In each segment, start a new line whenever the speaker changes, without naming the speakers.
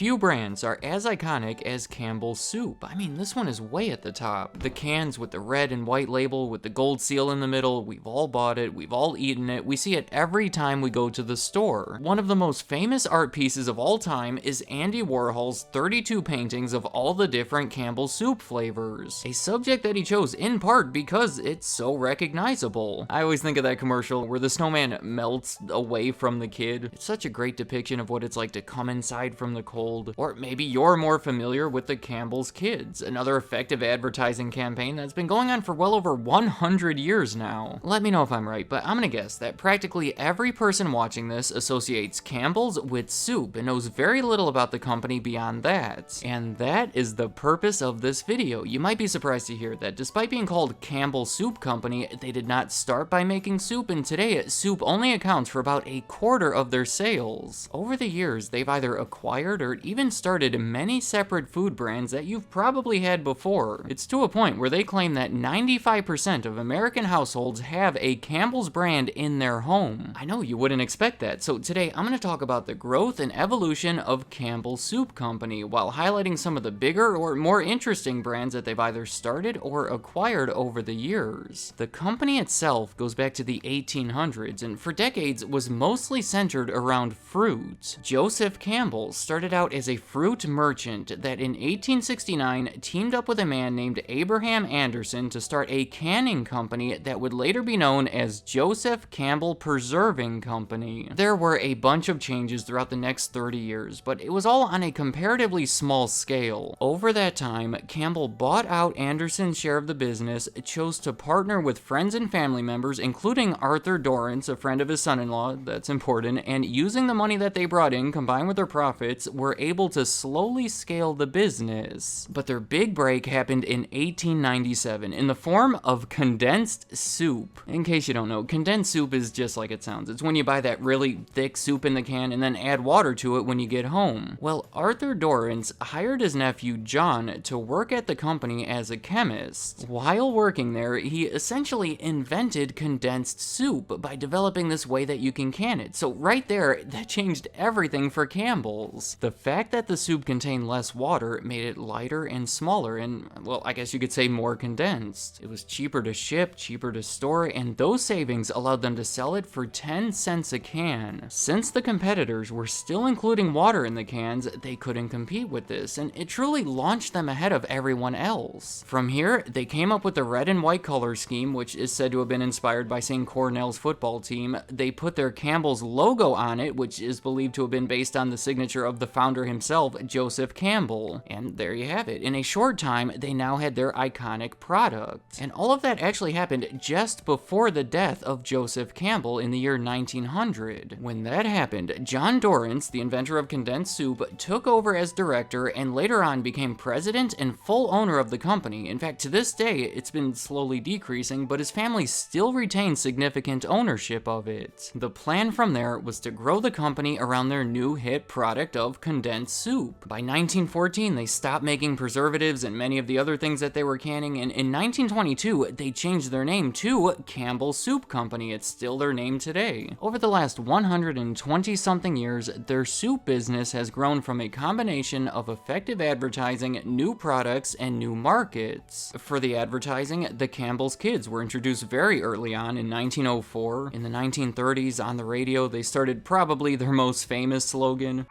Few brands are as iconic as Campbell's Soup. I mean, this one is way at the top. The cans with the red and white label with the gold seal in the middle, we've all bought it, we've all eaten it, we see it every time we go to the store. One of the most famous art pieces of all time is Andy Warhol's 32 paintings of all the different Campbell's Soup flavors. A subject that he chose in part because it's so recognizable. I always think of that commercial where the snowman melts away from the kid. It's such a great depiction of what it's like to come inside from the cold. Or maybe you're more familiar with the Campbell's Kids, another effective advertising campaign that's been going on for well over 100 years now. Let me know if I'm right, but I'm gonna guess that practically every person watching this associates Campbell's with soup and knows very little about the company beyond that. And that is the purpose of this video. You might be surprised to hear that despite being called Campbell's Soup Company, they did not start by making soup, and today soup only accounts for about a quarter of their sales. Over the years, they've either acquired or even started many separate food brands that you've probably had before. It's to a point where they claim that 95% of American households have a Campbell's brand in their home. I know you wouldn't expect that, so today I'm going to talk about the growth and evolution of Campbell's Soup Company while highlighting some of the bigger or more interesting brands that they've either started or acquired over the years. The company itself goes back to the 1800s and for decades was mostly centered around fruit. Joseph Campbell started out as a fruit merchant that in 1869 teamed up with a man named Abraham Anderson to start a canning company that would later be known as Joseph Campbell Preserving Company. There were a bunch of changes throughout the next 30 years, but it was all on a comparatively small scale. Over that time, Campbell bought out Anderson's share of the business, chose to partner with friends and family members, including Arthur Dorrance, a friend of his son-in-law, that's important, and using the money that they brought in combined with their profits, were able to slowly scale the business. But their big break happened in 1897 in the form of condensed soup. In case you don't know, condensed soup is just like it sounds. It's when you buy that really thick soup in the can and then add water to it when you get home. Well, Arthur Dorrance hired his nephew John to work at the company as a chemist. While working there, he essentially invented condensed soup by developing this way that you can can it. So right there, that changed everything for Campbell's. The fact that the soup contained less water made it lighter and smaller and, well, I guess you could say more condensed. It was cheaper to ship, cheaper to store, and those savings allowed them to sell it for 10 cents a can. Since the competitors were still including water in the cans, they couldn't compete with this, and it truly launched them ahead of everyone else. From here, they came up with the red and white color scheme, which is said to have been inspired by St. Cornell's football team. They put their Campbell's logo on it, which is believed to have been based on the signature of the founder himself, Joseph Campbell. And there you have it. In a short time, they now had their iconic product. And all of that actually happened just before the death of Joseph Campbell in the year 1900. When that happened, John Dorrance, the inventor of condensed soup, took over as director and later on became president and full owner of the company. In fact, to this day, it's been slowly decreasing, but his family still retains significant ownership of it. The plan from there was to grow the company around their new hit product of condensed soup. By 1914, they stopped making preservatives and many of the other things that they were canning, and in 1922, they changed their name to Campbell's Soup Company. It's still their name today. Over the last 120-something years, their soup business has grown from a combination of effective advertising, new products, and new markets. For the advertising, the Campbell's Kids were introduced very early on in 1904. In the 1930s, on the radio, they started probably their most famous slogan.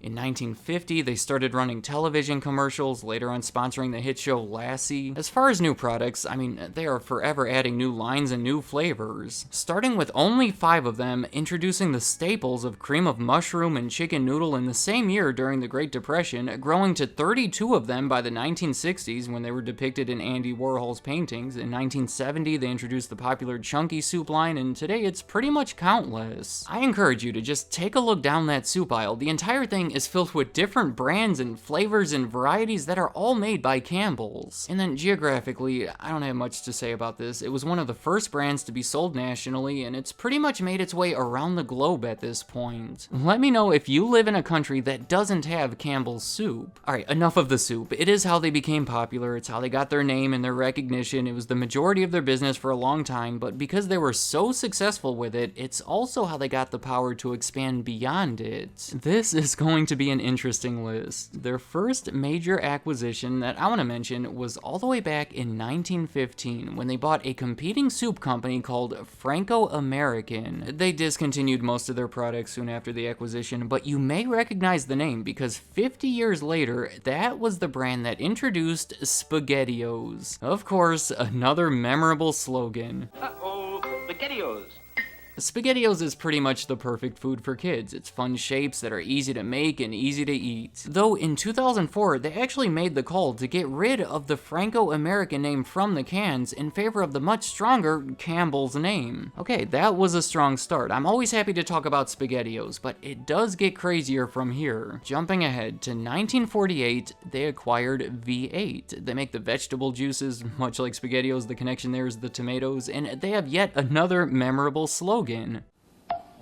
In 1950, they started running television commercials, later on sponsoring the hit show Lassie. As far as new products, I mean, they are forever adding new lines and new flavors. Starting with only 5 of them, introducing the staples of cream of mushroom and chicken noodle in the same year during the Great Depression, growing to 32 of them by the 1960s when they were depicted in Andy Warhol's paintings. In 1970, they introduced the popular chunky soup line, and today it's pretty much countless. I encourage you to just take a look down that soup aisle. The entire thing is filled with different brands and flavors and varieties that are all made by Campbell's. And then geographically, I don't have much to say about this. It was one of the first brands to be sold nationally, and it's pretty much made its way around the globe at this point. Let me know if you live in a country that doesn't have Campbell's soup. Alright, enough of the soup. It is how they became popular, it's how they got their name and their recognition. It was the majority of their business for a long time, but because they were so successful with it, it's also how they got the power to expand beyond it. This is going to be an interesting list. Their first major acquisition that I want to mention was all the way back in 1915 when they bought a competing soup company called Franco-American. They discontinued most of their products soon after the acquisition, but you may recognize the name because 50 years later, that was the brand that introduced SpaghettiOs. Of course, another memorable slogan.
Uh-oh, SpaghettiOs.
SpaghettiOs is pretty much the perfect food for kids. It's fun shapes that are easy to make and easy to eat. Though in 2004, they actually made the call to get rid of the Franco-American name from the cans in favor of the much stronger Campbell's name. Okay, that was a strong start. I'm always happy to talk about SpaghettiOs, but it does get crazier from here. Jumping ahead to 1948, they acquired V8. They make the vegetable juices, much like SpaghettiOs, the connection there is the tomatoes, and they have yet another memorable slogan.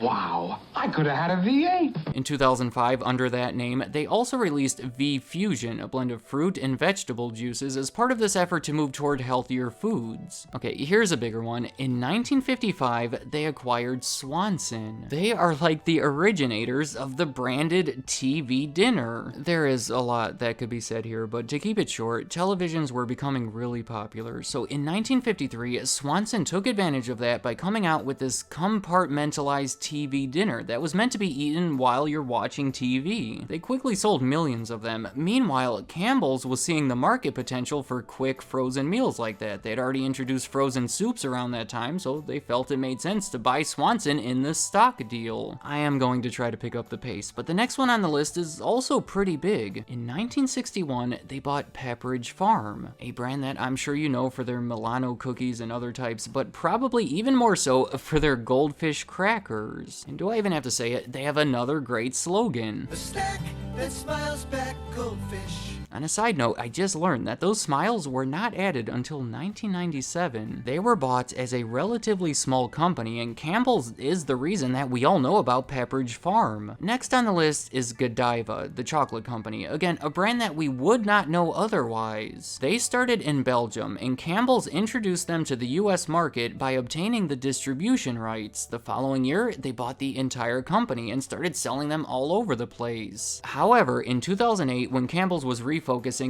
Wow, I could have had a V8.
In 2005, under that name, they also released V-Fusion, a blend of fruit and vegetable juices as part of this effort to move toward healthier foods. Okay, here's a bigger one. In 1955, they acquired Swanson. They are like the originators of the branded TV dinner. There is a lot that could be said here, but to keep it short, televisions were becoming really popular. So in 1953, Swanson took advantage of that by coming out with this compartmentalized TV dinner that was meant to be eaten while you're watching TV. They quickly sold millions of them. Meanwhile, Campbell's was seeing the market potential for quick frozen meals like that. They'd already introduced frozen soups around that time, so they felt it made sense to buy Swanson in this stock deal. I am going to try to pick up the pace, but the next one on the list is also pretty big. In 1961, they bought Pepperidge Farm, a brand that I'm sure you know for their Milano cookies and other types, but probably even more so for their goldfish crackers. And do I even have to say it? They have another great slogan.
A snack that smiles back, goldfish.
On a side note, I just learned that those smiles were not added until 1997. They were bought as a relatively small company, and Campbell's is the reason that we all know about Pepperidge Farm. Next on the list is Godiva, the chocolate company. Again, a brand that we would not know otherwise. They started in Belgium, and Campbell's introduced them to the US market by obtaining the distribution rights. The following year, they bought the entire company and started selling them all over the place. However, in 2008, when Campbell's was refocusing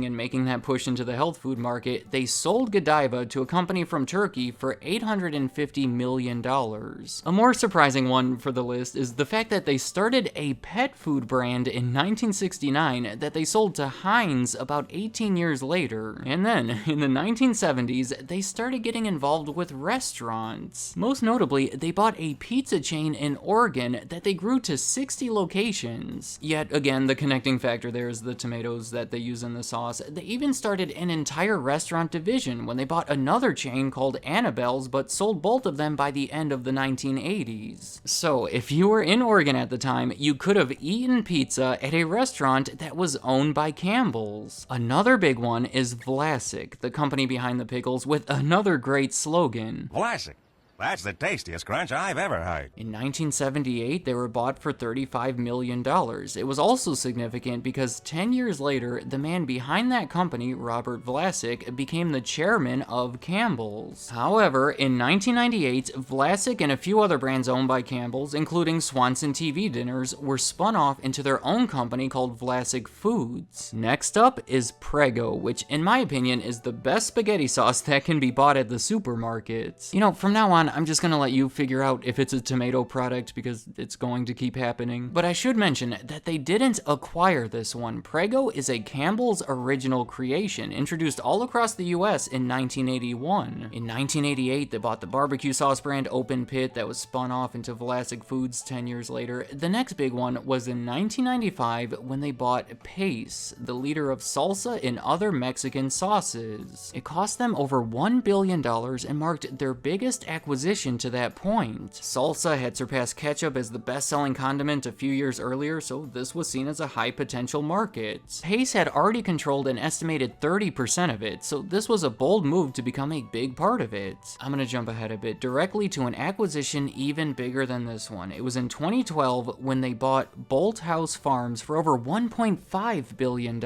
and making that push into the health food market, they sold Godiva to a company from Turkey for $850 million. A more surprising one for the list is the fact that they started a pet food brand in 1969 that they sold to Heinz about 18 years later. And then, in the 1970s, they started getting involved with restaurants. Most notably, they bought a pizza chain in Oregon that they grew to 60 locations. Yet again, the connecting factor there is the tomatoes that they use in the sauce. They even started an entire restaurant division when they bought another chain called Annabelle's, but sold both of them by the end of the 1980s. So, if you were in Oregon at the time, you could have eaten pizza at a restaurant that was owned by Campbell's. Another big one is Vlasic, the company behind the pickles, with another great slogan.
Vlasic. That's the tastiest crunch I've ever heard.
In 1978, they were bought for $35 million. It was also significant because 10 years later, the man behind that company, Robert Vlasic, became the chairman of Campbell's. However, in 1998, Vlasic and a few other brands owned by Campbell's, including Swanson TV dinners, were spun off into their own company called Vlasic Foods. Next up is Prego, which in my opinion is the best spaghetti sauce that can be bought at the supermarkets. You know, from now on, I'm just gonna let you figure out if it's a tomato product because it's going to keep happening. But I should mention that they didn't acquire this one. Prego is a Campbell's original creation, introduced all across the US in 1981. In 1988, they bought the barbecue sauce brand Open Pit that was spun off into Vlasic Foods 10 years later. The next big one was in 1995 when they bought Pace, the leader of salsa and other Mexican sauces. It cost them over $1 billion and marked their biggest acquisition acquisition to that point. Salsa had surpassed ketchup as the best-selling condiment a few years earlier, so this was seen as a high-potential market. Pace had already controlled an estimated 30% of it, so this was a bold move to become a big part of it. I'm gonna jump ahead a bit, directly to an acquisition even bigger than this one. It was in 2012 when they bought Bolthouse Farms for over $1.5 billion.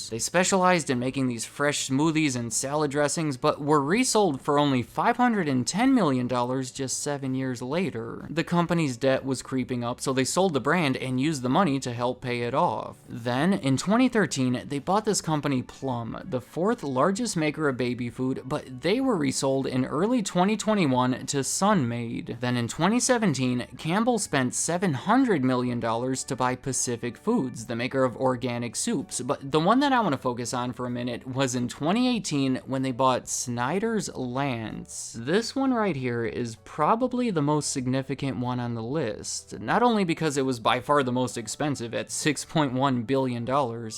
They specialized in making these fresh smoothies and salad dressings, but were resold for only $510 million just 7 years later. The company's debt was creeping up, so they sold the brand and used the money to help pay it off. Then, in 2013, they bought this company Plum, the fourth largest maker of baby food, but they were resold in early 2021 to Sun-Maid. Then in 2017, Campbell spent $700 million to buy Pacific Foods, the maker of organic soups, but the one that I want to focus on for a minute was in 2018 when they bought Snyder's Lance. This one right here is probably the most significant one on the list, not only because it was by far the most expensive at $6.1 billion,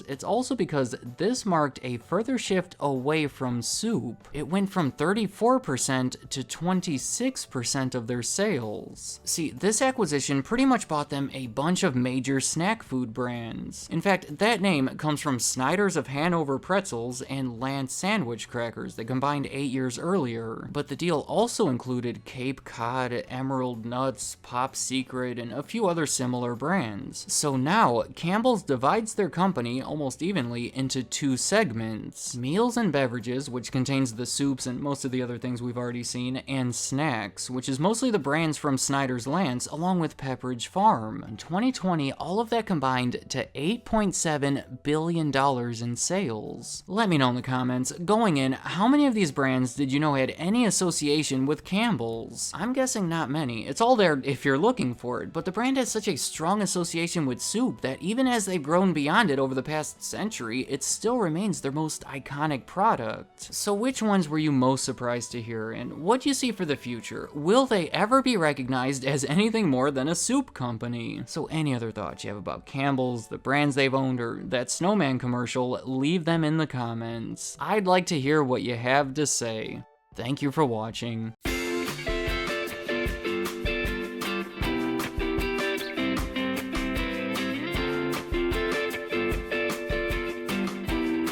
it's also because this marked a further shift away from soup. It went from 34% to 26% of their sales. See, this acquisition pretty much bought them a bunch of major snack food brands. In fact, that name comes from Snyder's of Hanover Pretzels and Lance Sandwich Crackers they combined 8 years earlier. But the deal also included Cape Cod, Emerald Nuts, Pop Secret, and a few other similar brands. So now, Campbell's divides their company almost evenly into two segments: meals and beverages, which contains the soups and most of the other things we've already seen, and snacks, which is mostly the brands from Snyder's Lance along with Pepperidge Farm. In 2020, all of that combined to $8.7 billion in sales. Let me know in the comments, going in, how many of these brands did you know had any association with Campbell's? I'm guessing not many. It's all there if you're looking for it, but the brand has such a strong association with soup that even as they've grown beyond it over the past century, it still remains their most iconic product. So which ones were you most surprised to hear, and what do you see for the future? Will they ever be recognized as anything more than a soup company? So any other thoughts you have about Campbell's, the brands they've owned, or that snowman commercial, leave them in the comments. I'd like to hear what you have to say. Thank you for watching.